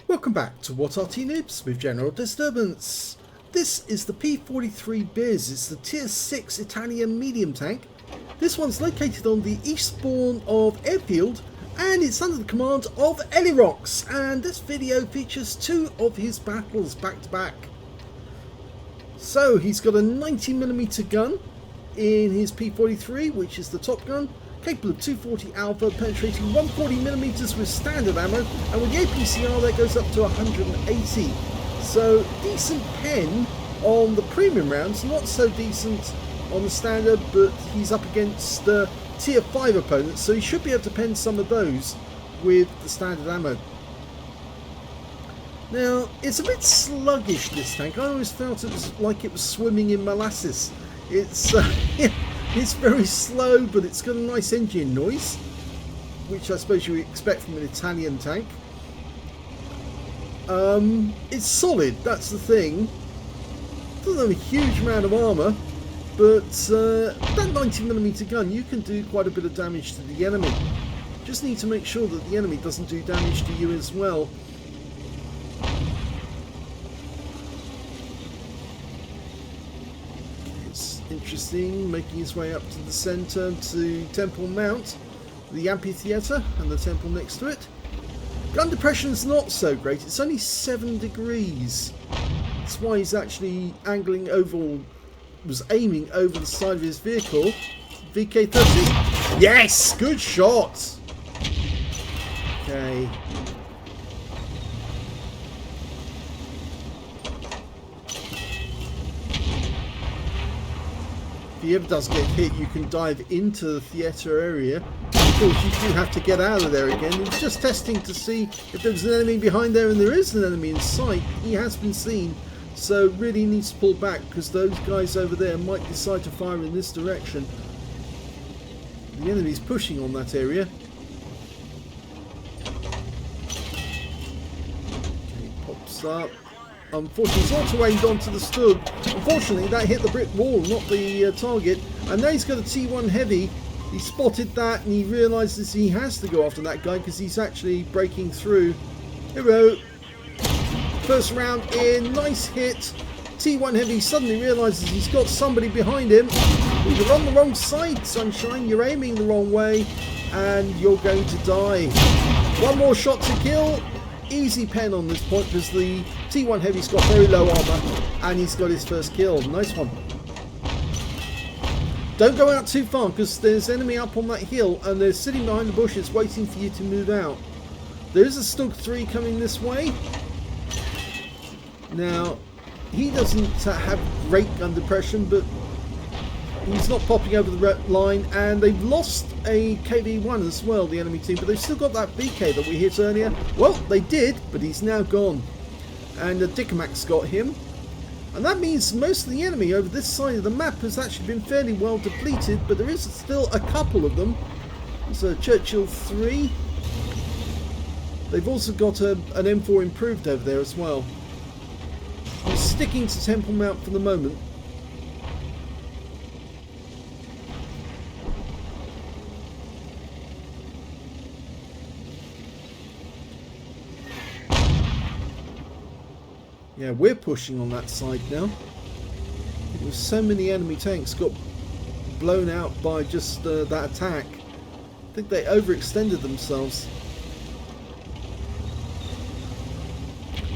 Welcome back to What Arty Noobs with General Disturbance. This is the P.43 bis. It's the Tier 6 Italian medium tank. This one's located on the east spawn of Airfield and it's under the command of Elirox, and this video features two of his battles back to back. So he's got a 90mm gun in his P.43, which is the top gun, capable of 240 alpha, penetrating 140mm with standard ammo, and with the APCR that goes up to 180. So decent pen on the premium rounds, not so decent on the standard, but he's up against tier 5 opponents, so he should be able to pen some of those with the standard ammo. Now, it's a bit sluggish, this tank. I always felt it was like it was swimming in molasses. It's it's very slow, but it's got a nice engine noise, which I suppose you would expect from an Italian tank. It's solid, that's the thing. Doesn't have a huge amount of armour, but that 90mm gun, you can do quite a bit of damage to the enemy. Just need to make sure that the enemy doesn't do damage to you as well. It's interesting, making his way up to the centre to Temple Mount, the amphitheatre and the temple next to it. Gun depression's not so great, it's only 7 degrees. That's why he's actually angling over, was aiming over the side of his vehicle. VK30. Yes! Good shot! Okay. If he ever does get hit, you can dive into the theatre area. Of course, you do have to get out of there again. It's just testing to see if there's an enemy behind there, and there is an enemy in sight. He has been seen, so really needs to pull back because those guys over there might decide to fire in this direction. The enemy's pushing on that area. Okay, pops up. Unfortunately, he's auto aimed onto the stub. Unfortunately, that hit the brick wall, not the target. And now he's got a T1 heavy. He spotted that and he realises he has to go after that guy because he's actually breaking through. Hero. First round in, nice hit. T1 heavy suddenly realises he's got somebody behind him. You're on the wrong side, Sunshine. You're aiming the wrong way and you're going to die. One more shot to kill. Easy pen on this point because the T1 heavy's got very low armour and he's got his first kill. Nice one. Don't go out too far because there's enemy up on that hill and they're sitting behind the bushes waiting for you to move out. There is a Stug 3 coming this way. Now, he doesn't have great gun depression, but he's not popping over the red line, and they've lost a KV1 as well, the enemy team, but they've still got that BK that we hit earlier. Well, they did, but he's now gone. And Dickamac's got him. And that means most of the enemy over this side of the map has actually been fairly well depleted, but there is still a couple of them. There's a Churchill 3. They've also got an M4 improved over there as well. I'm sticking to Temple Mount for the moment. Yeah, we're pushing on that side now. With so many enemy tanks got blown out by just that attack. I think they overextended themselves.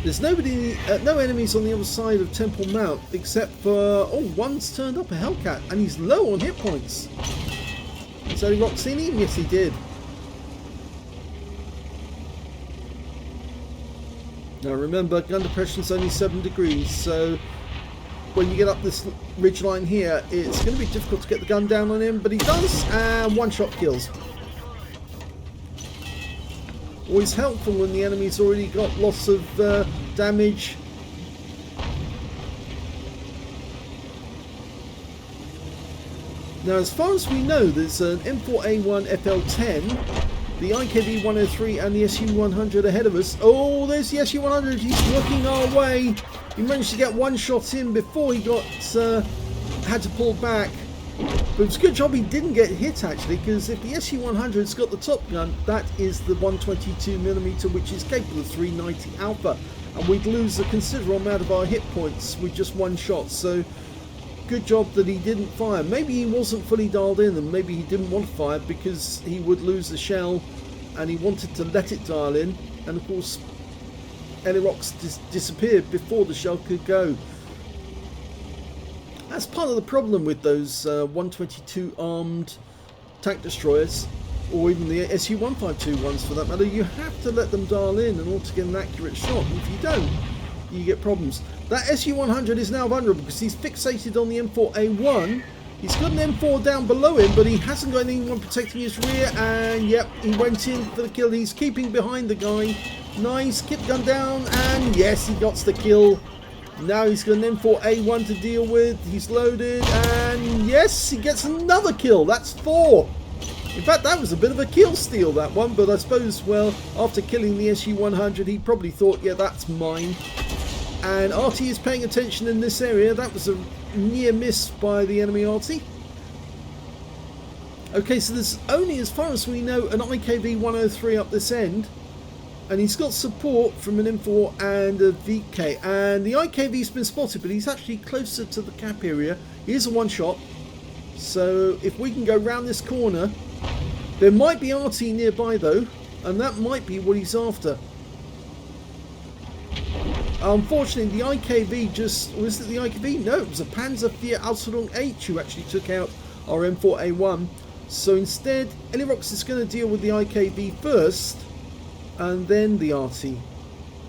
There's nobody, no enemies on the other side of Temple Mount except for, oh, one's turned up a Hellcat and he's low on hit points. So he seen him? Yes, he did. Now remember, gun depression's only 7 degrees, so when you get up this ridge line here, it's going to be difficult to get the gun down on him, but he does, and one shot kills. Always helpful when the enemy's already got lots of damage. Now as far as we know, there's an M4A1 FL10, the IKV 103 and the SU100 ahead of us. Oh, there's the SU100, he's looking our way. He managed to get one shot in before he got had to pull back. But it's a good job he didn't get hit actually, because if the SU-100's got the top gun, that is the 122mm, which is capable of 390 alpha, and we'd lose a considerable amount of our hit points with just one shot. So good job that he didn't fire. Maybe he wasn't fully dialed in, and maybe he didn't want to fire because he would lose the shell and he wanted to let it dial in, and of course Elirox disappeared before the shell could go. That's part of the problem with those 122 armed tank destroyers, or even the SU-152 ones for that matter. You have to let them dial in order to get an accurate shot, and if you don't, you get problems. That SU-100 is now vulnerable because he's fixated on the M4A1. He's got an M4 down below him, but he hasn't got anyone protecting his rear, and yep, he went in for the kill. He's keeping behind the guy. Nice, keep gun down, and yes, he got the kill. Now he's got an M4A1 to deal with. He's loaded, and yes, he gets another kill. That's 4. In fact, that was a bit of a kill steal, that one, but I suppose, well, after killing the SU-100, he probably thought, yeah, that's mine. And Arty is paying attention in this area. That was a near miss by the enemy Arty. Okay, so there's only, as far as we know, an IKV-103 up this end. And he's got support from an M4 and a VK. And the IKV's been spotted, but he's actually closer to the cap area. He is a one-shot. So if we can go round this corner, there might be Arty nearby though, and that might be what he's after. Unfortunately, the IKV just... was it the IKV? No, it was a Panzer IV Aslains H who actually took out our M4A1. So instead, Elirox is going to deal with the IKV first, and then the Arty.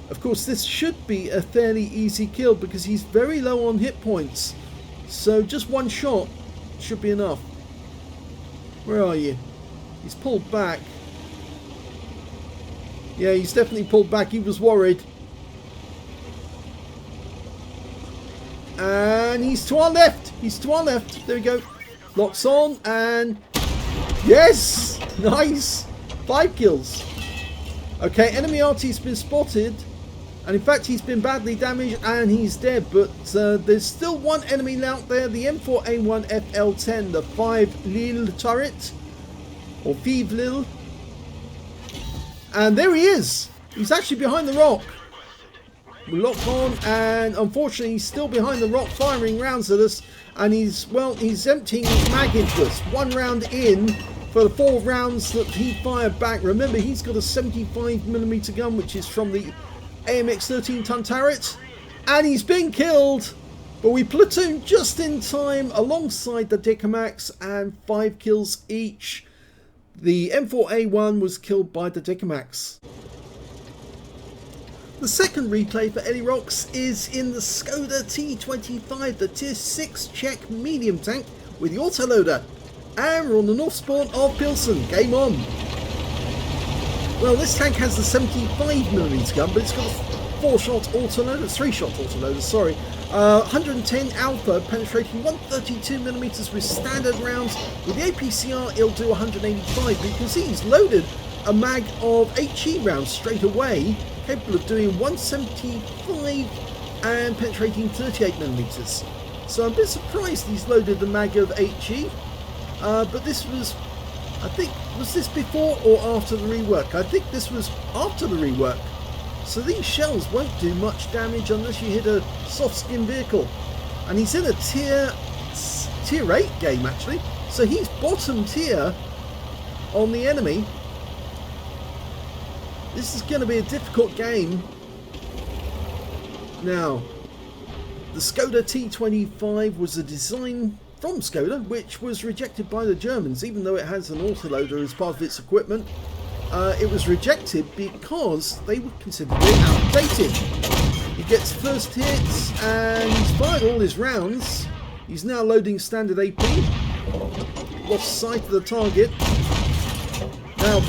Of course, this should be a fairly easy kill because he's very low on hit points. So just one shot should be enough. Where are you? He's pulled back. Yeah, he's definitely pulled back. He was worried. And he's to our left. He's to our left. There we go. Locks on and... yes! Nice! 5 kills. Okay, enemy Arty's been spotted, and in fact he's been badly damaged and he's dead, but there's still one enemy out there, the M4A1 FL10, the 5 Lille turret, or 5 Lille, and there he is. He's actually behind the rock. We lock on, and unfortunately he's still behind the rock firing rounds at us, and he's emptying his mag into us. 1 round in for the 4 rounds that he fired back. Remember, he's got a 75mm gun, which is from the AMX 13-ton turret, and he's been killed. But we platooned just in time alongside the Decamax, and 5 kills each. The M4A1 was killed by the Decamax. The second replay for Elirox is in the Škoda T25, the Tier 6 Czech medium tank with the autoloader. And we're on the north spawn of Pilsen. Game on. Well, this tank has the 75mm gun, but it's got a 4-shot autoloader, 3-shot autoloader, sorry. 110 alpha, penetrating 132mm with standard rounds. With the APCR, it'll do 185, but you can see he's loaded a mag of HE rounds straight away, capable of doing 175 and penetrating 38mm. So I'm a bit surprised he's loaded the mag of HE. But this was, I think, was this before or after the rework? I think this was after the rework. So these shells won't do much damage unless you hit a soft skin vehicle. And he's in a tier 8 game actually. So he's bottom tier on the enemy. This is going to be a difficult game. Now, the Škoda T25 was a design from Škoda, which was rejected by the Germans, even though it has an autoloader as part of its equipment. It was rejected because they would consider it outdated. He gets first hits and he's fired all his rounds. He's now loading standard AP. Lost sight of the target. Now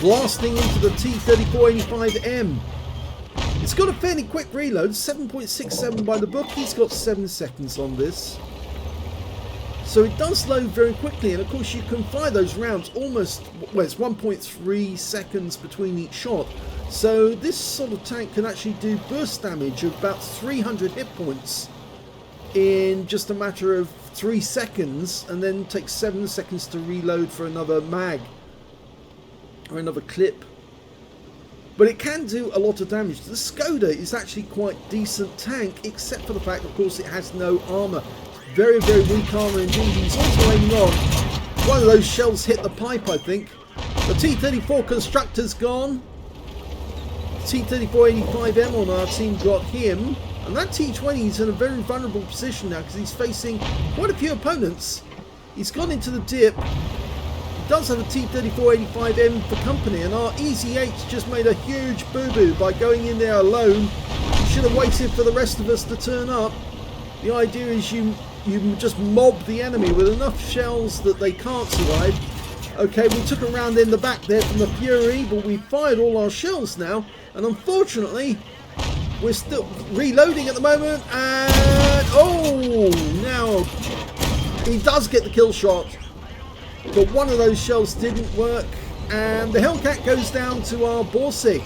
blasting into the T-3485M. It's got a fairly quick reload, 7.67 by the book. He's got 7 seconds on this. So it does load very quickly, and of course you can fire those rounds almost, well, it's 1.3 seconds between each shot. So this sort of tank can actually do burst damage of about 300 hit points in just a matter of 3 seconds and then takes 7 seconds to reload for another mag or another clip. But it can do a lot of damage. The Škoda is actually quite decent tank, except for the fact, of course, it has no armour. Very, very weak armour indeed. He's also aiming on. One of those shells hit the pipe, I think. The T-34 constructor's gone. T-34-85M on our team got him. And that T-20 is in a very vulnerable position now because he's facing quite a few opponents. He's gone into the dip. He does have a T-34-85M for company, and our Easy 8 just made a huge boo-boo by going in there alone. He should have waited for the rest of us to turn up. The idea is you just mob the enemy with enough shells that they can't survive. Okay, we took a round in the back there from the Fury, but we fired all our shells now, and unfortunately we're still reloading at the moment, and oh, now he does get the kill shot, but one of those shells didn't work, and the Hellcat goes down to our Borsig.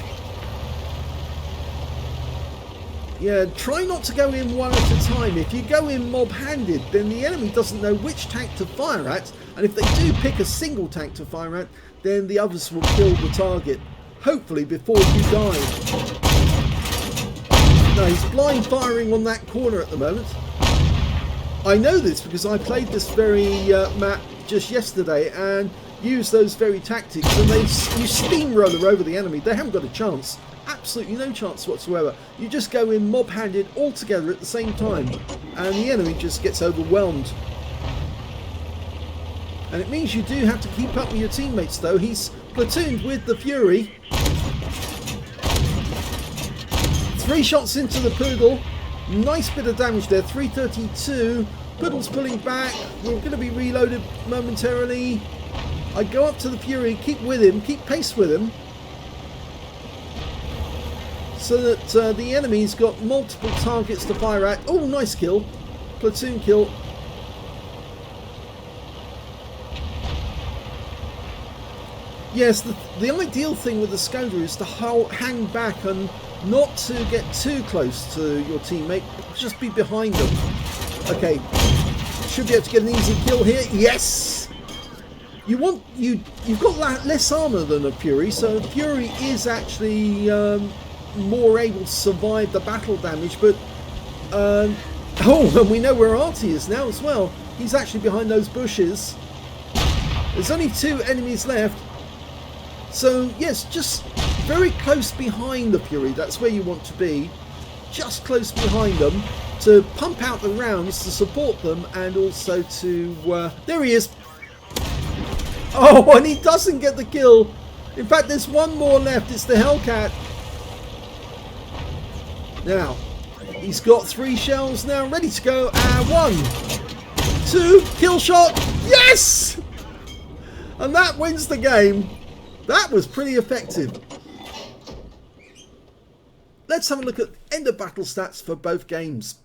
Yeah, try not to go in one at a time. If you go in mob-handed, then the enemy doesn't know which tank to fire at, and if they do pick a single tank to fire at, then the others will kill the target, hopefully before you die. No, he's blind firing on that corner at the moment. I know this because I played this very map just yesterday and used those very tactics, and you steamroller over the enemy. They haven't got a chance. Absolutely no chance whatsoever. You just go in mob-handed all together at the same time, and the enemy just gets overwhelmed. And it means you do have to keep up with your teammates though. He's platooned with the Fury. 3 shots into the Poodle. Nice bit of damage there. 332. Poodle's pulling back. We're going to be reloaded momentarily. I go up to the Fury, keep with him, keep pace with him, so that the enemy's got multiple targets to fire at. Oh, nice kill. Platoon kill. Yes, the ideal thing with the Škoda is to hang back and not to get too close to your teammate, just be behind them. Okay, should be able to get an easy kill here. Yes! You've got less armour than a Fury, so a Fury is actually more able to survive the battle damage, but oh, and we know where Arty is now as well. He's actually behind those bushes. There's only 2 enemies left, so yes, just very close behind the Fury. That's where you want to be, just close behind them to pump out the rounds to support them, and also to there he is. Oh, and he doesn't get the kill. In fact, there's one more left. It's the Hellcat. Now, he's got 3 shells now, ready to go. And 1, 2, kill shot. Yes! And that wins the game. That was pretty effective. Let's have a look at end of battle stats for both games.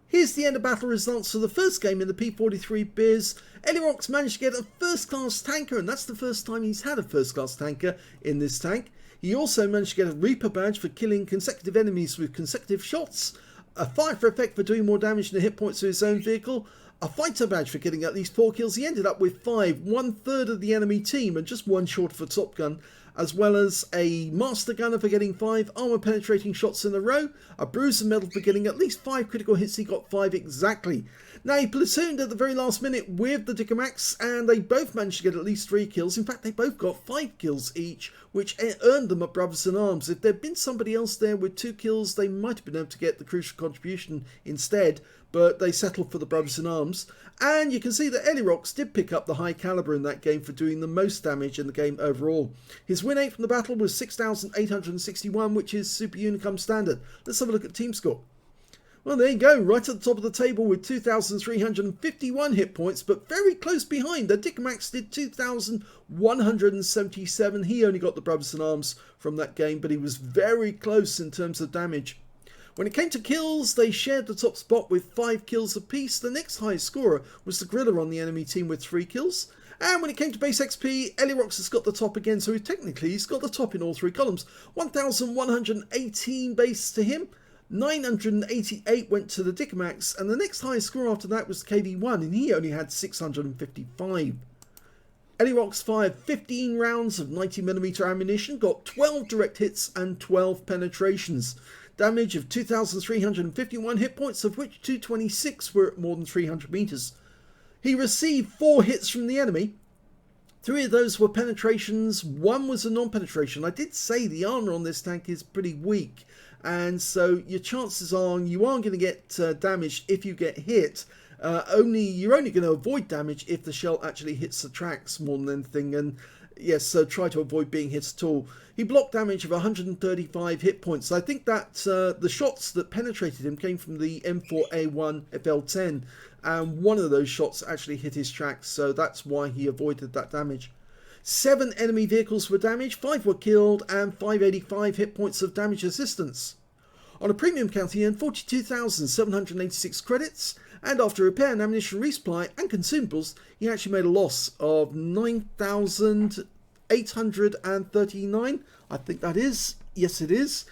Here's the end of battle results for the first game in the P.43 bis. Elirox managed to get a first class tanker, and that's the first time he's had a first class tanker in this tank. He also managed to get a Reaper badge for killing consecutive enemies with consecutive shots, a fire for effect for doing more damage than the hit points to his own vehicle, a fighter badge for getting at least 4 kills. He ended up with 5, 1/3 of the enemy team and just 1 short of a top gun, as well as a master gunner for getting 5 armor penetrating shots in a row, a bruiser medal for getting at least 5 critical hits. He got 5 exactly. Now, he platooned at the very last minute with the Dickermax, and they both managed to get at least 3 kills. In fact, they both got 5 kills each, which earned them a Brothers in Arms. If there'd been somebody else there with 2 kills, they might have been able to get the crucial contribution instead, but they settled for the Brothers in Arms. And you can see that Elirox did pick up the high caliber in that game for doing the most damage in the game overall. His win rate from the battle was 6,861, which is Super Unicum standard. Let's have a look at team score. Well, there you go, right at the top of the table with 2,351 hit points, but very close behind. The Dickermax did 2,177. He only got the Brothers in Arms from that game, but he was very close in terms of damage. When it came to kills, they shared the top spot with 5 kills apiece. The next highest scorer was the Griller on the enemy team with 3 kills. And when it came to base XP, Elirox has got the top again, so technically he's got the top in all 3 columns. 1,118 base to him. 988 went to the Dickomax, and the next highest score after that was KV1, and he only had 655. Elirox fired 15 rounds of 90mm ammunition, got 12 direct hits and 12 penetrations. Damage of 2,351 hit points, of which 226 were at more than 300 meters. He received 4 hits from the enemy. 3 of those were penetrations, 1 was a non-penetration. I did say the armor on this tank is pretty weak, and so your chances are you aren't going to get damaged if you get hit. You're only going to avoid damage if the shell actually hits the tracks more than anything, and yes, so try to avoid being hit at all. He blocked damage of 135 hit points. I think that the shots that penetrated him came from the M4A1 FL10, and one of those shots actually hit his tracks, so that's why he avoided that damage. 7 enemy vehicles were damaged, 5 were killed, and 585 hit points of damage assistance. On a premium count, he earned 42,786 credits, and after repair and ammunition resupply and consumables, he actually made a loss of 9,839. I think that is. Yes, it is.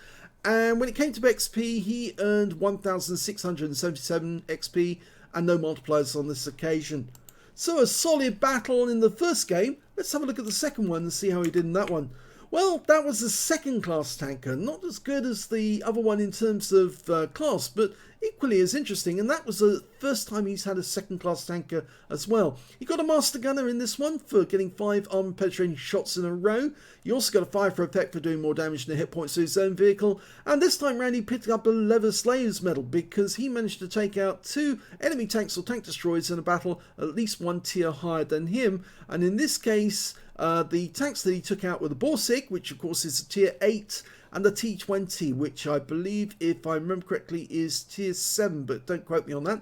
And when it came to XP, he earned 1,677 XP and no multipliers on this occasion. So a solid battle in the first game. Let's have a look at the second one and see how he did in that one. Well, that was a second class tanker, not as good as the other one in terms of class, but equally as interesting, and that was the first time he's had a second class tanker as well. He got a master gunner in this one for getting 5 armor penetrating shots in a row. He also got a 5 for effect for doing more damage than hit points to his own vehicle, and this time round he picked up a leather slaves medal because he managed to take out 2 enemy tanks or tank destroyers in a battle at least 1 tier higher than him, and in this case the tanks that he took out were the Borsig, which of course is a tier 8, and the T20, which I believe, if I remember correctly, is tier 7, but don't quote me on that.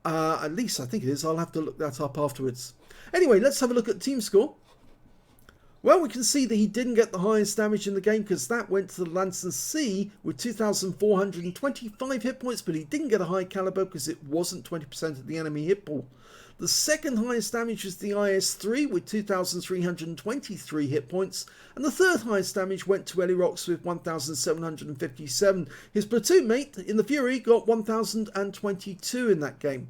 At least I think it is. I'll have to look that up afterwards. Anyway, let's have a look at team score. Well, we can see that he didn't get the highest damage in the game because that went to the Lanson C with 2,425 hit points, but he didn't get a high caliber because it wasn't 20% of the enemy hit pool. The second highest damage was the IS-3 with 2,323 hit points, and the third highest damage went to Elirox with 1,757. His platoon mate in the Fury got 1,022 in that game.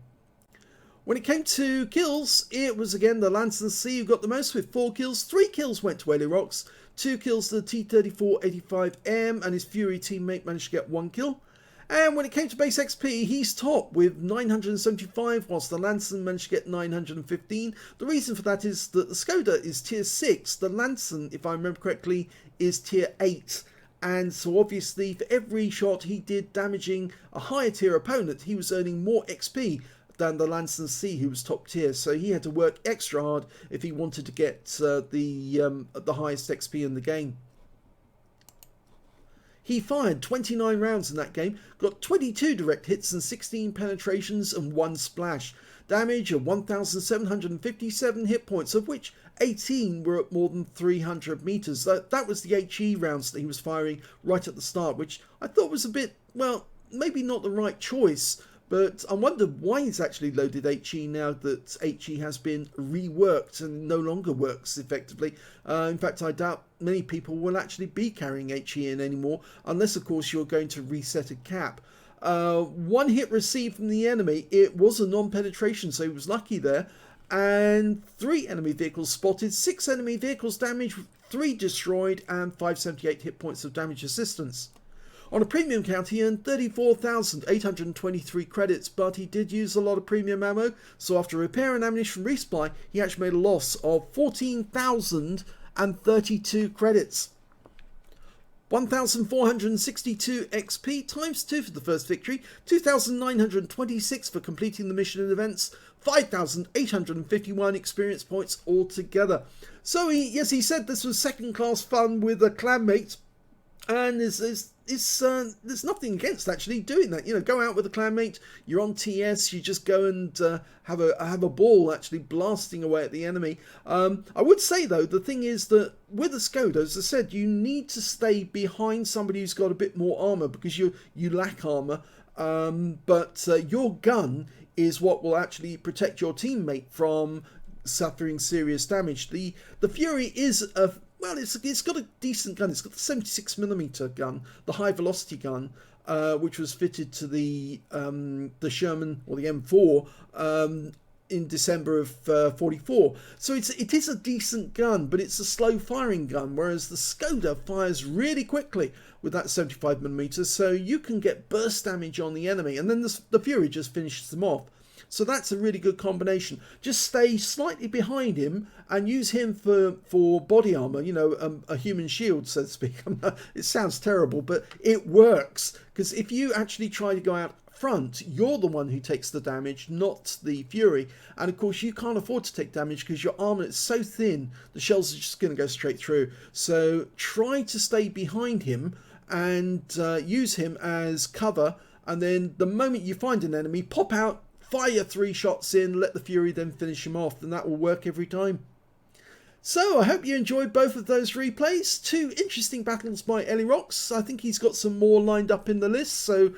When it came to kills, it was again the Lanson C who got the most with 4 kills. 3 kills went to Elirox, 2 kills to the T-34-85M, and his Fury teammate managed to get 1 kill. And when it came to base XP, he's top with 975, whilst the Lanson managed to get 915. The reason for that is that the Škoda is tier 6, the Lanson, if I remember correctly, is tier 8. And so obviously for every shot he did damaging a higher tier opponent, he was earning more XP than the Lanson C, who was top tier. So he had to work extra hard if he wanted to get the highest XP in the game. He fired 29 rounds in that game, got 22 direct hits and 16 penetrations and 1 splash. Damage of 1,757 hit points, of which 18 were at more than 300 meters. That was the HE rounds that he was firing right at the start, which I thought was a bit, well, maybe not the right choice. But I wonder why he's actually loaded HE now that HE has been reworked and no longer works effectively. In fact, I doubt many people will actually be carrying HE in anymore, unless of course you're going to reset a cap. 1 hit received from the enemy. It was a non-penetration, so he was lucky there. And 3 enemy vehicles spotted, 6 enemy vehicles damaged, 3 destroyed, and 578 hit points of damage assistance. On a premium count, he earned 34,823 credits, but he did use a lot of premium ammo, so after repair and ammunition resupply, he actually made a loss of 14,032 credits. 1,462 XP times 2 for the first victory, 2,926 for completing the mission and events, 5,851 experience points altogether. So he said this was second class fun with a clanmate, and there's nothing against actually doing that. You know, go out with a clanmate, you're on TS, you just go and have a ball actually blasting away at the enemy. I would say though, the thing is that with a Škoda, as I said, you need to stay behind somebody who's got a bit more armor because you lack armor. But your gun is what will actually protect your teammate from suffering serious damage. The Fury is well, it's got a decent gun. It's got the 76mm gun, the high velocity gun, which was fitted to the Sherman or the M4 in December of 44. So it is a decent gun, but it's a slow firing gun, whereas the Škoda fires really quickly with that 75mm, so you can get burst damage on the enemy, and then the Fury just finishes them off. So that's a really good combination. Just stay slightly behind him and use him for body armor, you know, a human shield, so to speak. It sounds terrible, but it works, because if you actually try to go out front, you're the one who takes the damage, not the Fury. And of course you can't afford to take damage because your armor is so thin, the shells are just going to go straight through. So try to stay behind him and use him as cover, and then the moment you find an enemy, pop out, fire 3 shots in, let the Fury then finish him off, and that will work every time. So I hope you enjoyed both of those replays. 2 interesting battles by Elirox. I think he's got some more lined up in the list, so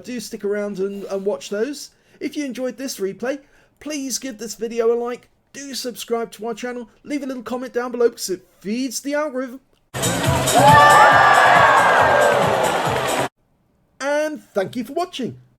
do stick around and watch those. If you enjoyed this replay, please give this video a like, do subscribe to our channel, leave a little comment down below because it feeds the algorithm. And thank you for watching.